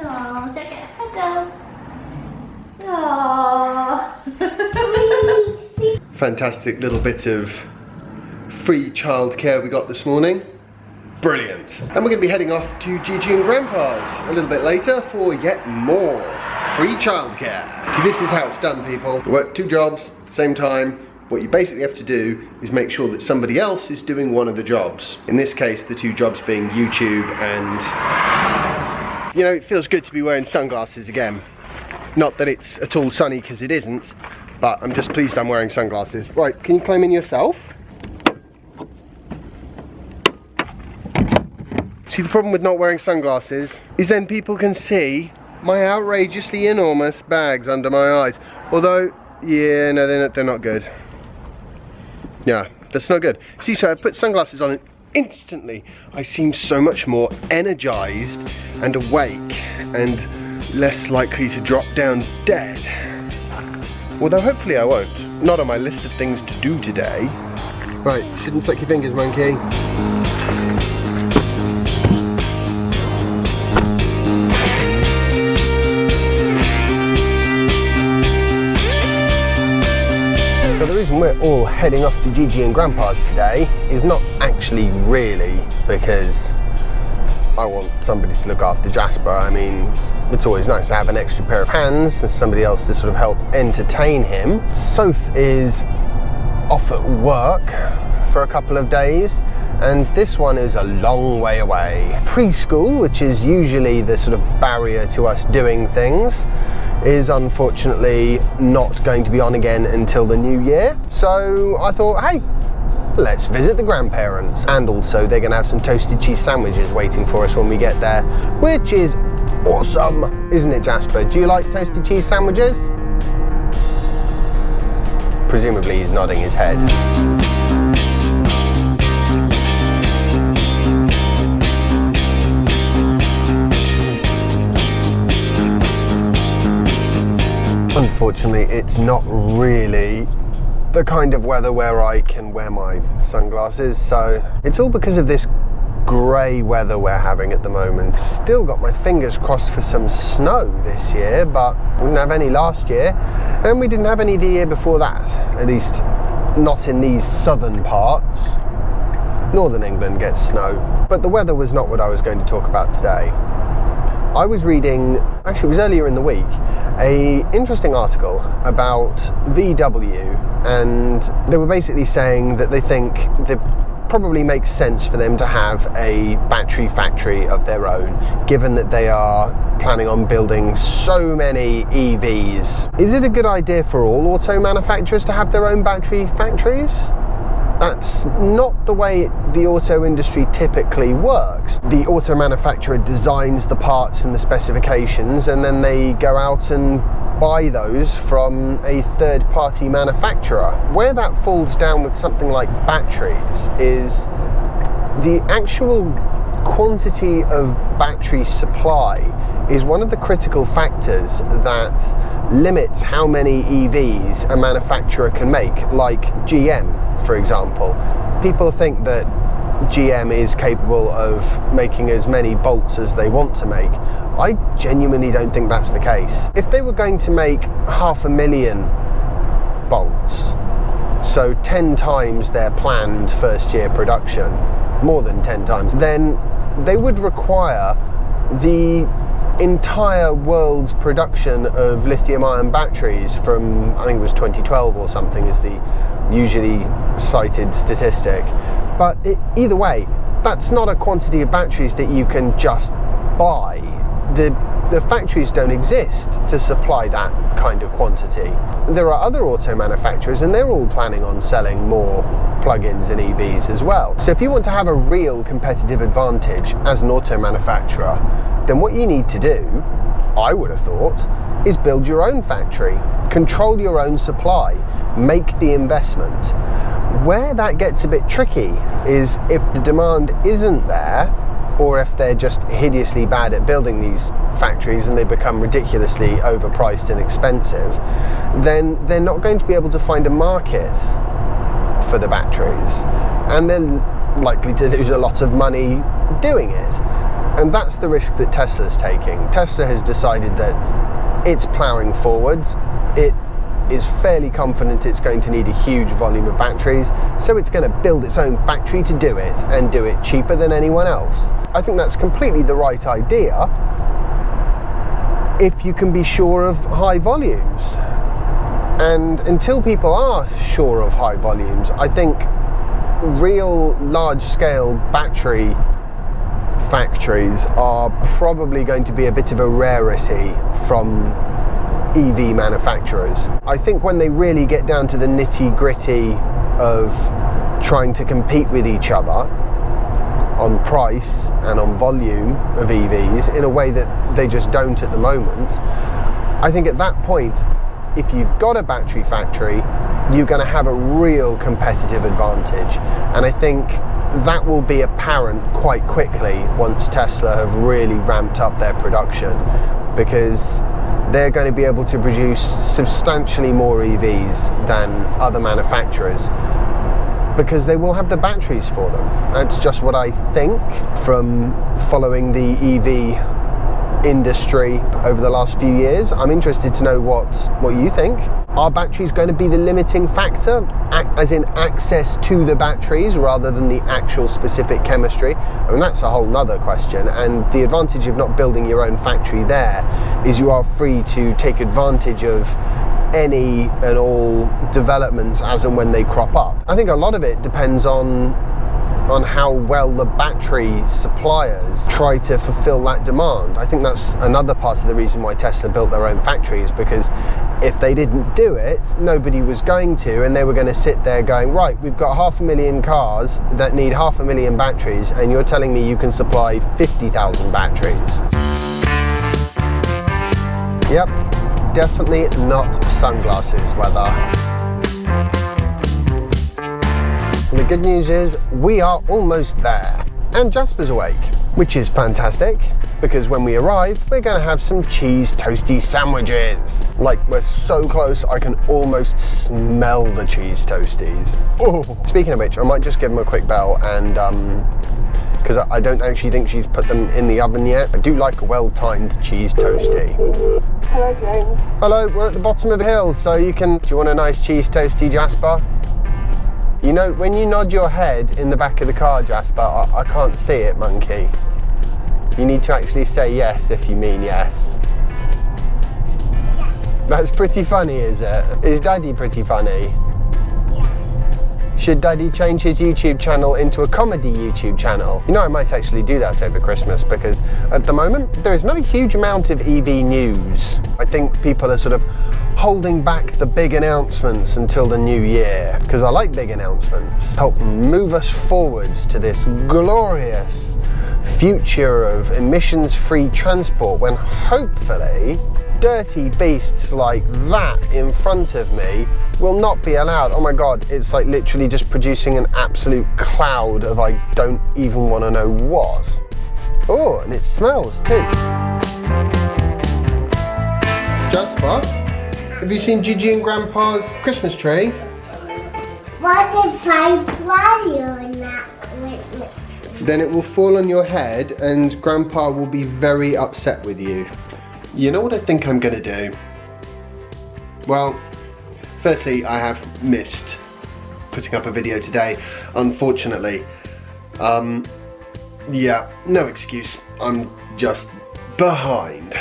Oh, check it. Hello. Oh. Fantastic little bit of free childcare we got this morning. Brilliant. And we're going to be heading off to Gigi and Grandpa's a little bit later for yet more free childcare. See, this is how it's done, people. You work 2 jobs at the same time. What you basically have to do is make sure that somebody else is doing one of the jobs. In this case, the 2 jobs being YouTube and, you know, it feels good to be wearing sunglasses again. Not that it's at all sunny, because it isn't, but I'm just pleased I'm wearing sunglasses. Right, can you climb in yourself? See, the problem with not wearing sunglasses is then people can see my outrageously enormous bags under my eyes. Although, yeah, no, they're not good. Yeah, that's not good. See, so I put sunglasses on and instantly I seem so much more energized and awake and less likely to drop down dead. Although hopefully I won't. Not on my list of things to do today. Right, shouldn't flick your fingers, monkey. So the reason we're all heading off to Gigi and Grandpa's today is not actually really because I want somebody to look after Jasper. I mean, it's always nice to have an extra pair of hands and somebody else to sort of help entertain him. Soph is off at work for a couple of days, and this one is a long way away. Preschool, which is usually the sort of barrier to us doing things, is unfortunately not going to be on again until the new year. So I thought, hey, let's visit the grandparents. And also they're gonna have some toasted cheese sandwiches waiting for us when we get there, which is awesome, isn't it, Jasper? Do you like toasted cheese sandwiches? Presumably he's nodding his head. Unfortunately, it's not really the kind of weather where I can wear my sunglasses, so it's all because of this grey weather we're having at the moment. Still got my fingers crossed for some snow this year, but we didn't have any last year, and we didn't have any the year before that, at least not in these southern parts. Northern England gets snow, but the weather was not what I was going to talk about today. I was reading, actually it was earlier in the week, an interesting article about VW, and they were basically saying that they think it probably makes sense for them to have a battery factory of their own, given that they are planning on building so many EVs. Is it a good idea for all auto manufacturers to have their own battery factories? That's not the way the auto industry typically works. The auto manufacturer designs the parts and the specifications, and then they go out and buy those from a third-party manufacturer. Where that falls down with something like batteries is the actual quantity of battery supply is one of the critical factors that limits how many EVs a manufacturer can make, like GM, for example. People think that GM is capable of making as many bolts as they want to make. I genuinely don't think that's the case. If they were going to make 500,000 bolts, so 10 times their planned first year production, more than 10 times, then they would require the entire world's production of lithium-ion batteries from, I think it was 2012 or something is the usually cited statistic. But either way, that's not a quantity of batteries that you can just buy. The factories don't exist to supply that kind of quantity. There are other auto manufacturers and they're all planning on selling more plug-ins and EVs as well. So if you want to have a real competitive advantage as an auto manufacturer, then what you need to do, I would have thought, is build your own factory, control your own supply, make the investment. Where that gets a bit tricky is if the demand isn't there, or if they're just hideously bad at building these factories and they become ridiculously overpriced and expensive, then they're not going to be able to find a market for the batteries, and they're likely to lose a lot of money doing it. And that's the risk that Tesla's taking. Tesla has decided that it's ploughing forwards. It is fairly confident it's going to need a huge volume of batteries, so it's going to build its own factory to do it, and do it cheaper than anyone else. I think that's completely the right idea if you can be sure of high volumes. And until people are sure of high volumes, I think real large-scale battery factories are probably going to be a bit of a rarity from EV manufacturers. I think when they really get down to the nitty-gritty of trying to compete with each other on price and on volume of EVs in a way that they just don't at the moment, I think at that point, if you've got a battery factory, you're going to have a real competitive advantage. And I think that will be apparent quite quickly once Tesla have really ramped up their production, because they're going to be able to produce substantially more EVs than other manufacturers, because they will have the batteries for them. That's just what I think from following the EV industry over the last few years. I'm interested to know what you think. Are batteries going to be the limiting factor, as in access to the batteries rather than the actual specific chemistry? I mean, that's a whole nother question, and the advantage of not building your own factory there is you are free to take advantage of any and all developments as and when they crop up. I think a lot of it depends on how well the battery suppliers try to fulfill that demand. I think that's another part of the reason why Tesla built their own factories, because if they didn't do it, nobody was going to, and they were going to sit there going, right, we've got 500,000 cars that need 500,000 batteries, and you're telling me you can supply 50,000 batteries. Yep, definitely not sunglasses weather. The good news is we are almost there, and Jasper's awake, which is fantastic, because when we arrive we're going to have some cheese toasty sandwiches. Like, we're so close I can almost smell the cheese toasties. Oh. Speaking of which, I might just give him a quick bell, and because I don't actually think she's put them in the oven yet. I do like a well-timed cheese toasty. Hello, James. Hello, we're at the bottom of the hill, so do you want a nice cheese toasty, Jasper? You know, when you nod your head in the back of the car, Jasper, I can't see it, monkey. You need to actually say yes if you mean yes. Yeah. That's pretty funny, is it? Is Daddy pretty funny? Yeah. Should Daddy change his YouTube channel into a comedy YouTube channel? You know, I might actually do that over Christmas, because at the moment, there is not a huge amount of EV news. I think people are sort of holding back the big announcements until the new year, because I like big announcements. Help move us forwards to this glorious future of emissions-free transport, when hopefully dirty beasts like that in front of me will not be allowed. Oh my God, it's like literally just producing an absolute cloud of I don't even want to know what. Oh, and it smells too. Jasper, have you seen Gigi and Grandpa's Christmas tree? What if I fly on that Christmas? Then it will fall on your head and Grandpa will be very upset with you. You know what I think I'm gonna do? Well, firstly, I have missed putting up a video today, unfortunately. Yeah, no excuse. I'm just behind.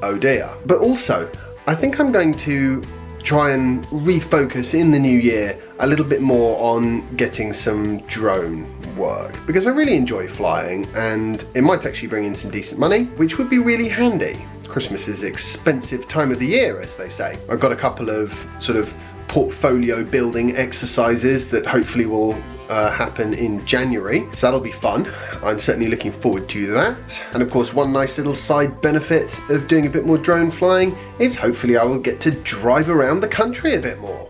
Oh dear. But also, I think I'm going to try and refocus in the new year a little bit more on getting some drone work, because I really enjoy flying and it might actually bring in some decent money, which would be really handy. Christmas is an expensive time of the year, as they say. I've got a couple of sort of portfolio building exercises that hopefully will happen in January, so that'll be fun. I'm certainly looking forward to that. And of course, one nice little side benefit of doing a bit more drone flying is hopefully I will get to drive around the country a bit more,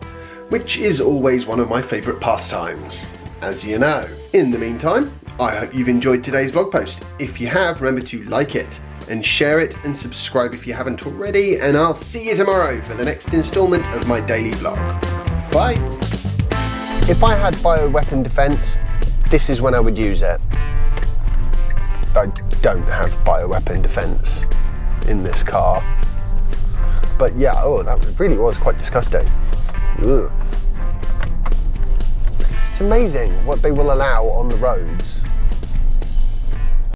which is always one of my favourite pastimes, as you know. In the meantime, I hope you've enjoyed today's vlog post. If you have, remember to like it and share it and subscribe if you haven't already, and I'll see you tomorrow for the next instalment of my daily vlog. Bye! If I had bioweapon defense, this is when I would use it. don't have bioweapon defense in this car. But yeah, oh, that really was quite disgusting. Ugh. It's amazing what they will allow on the roads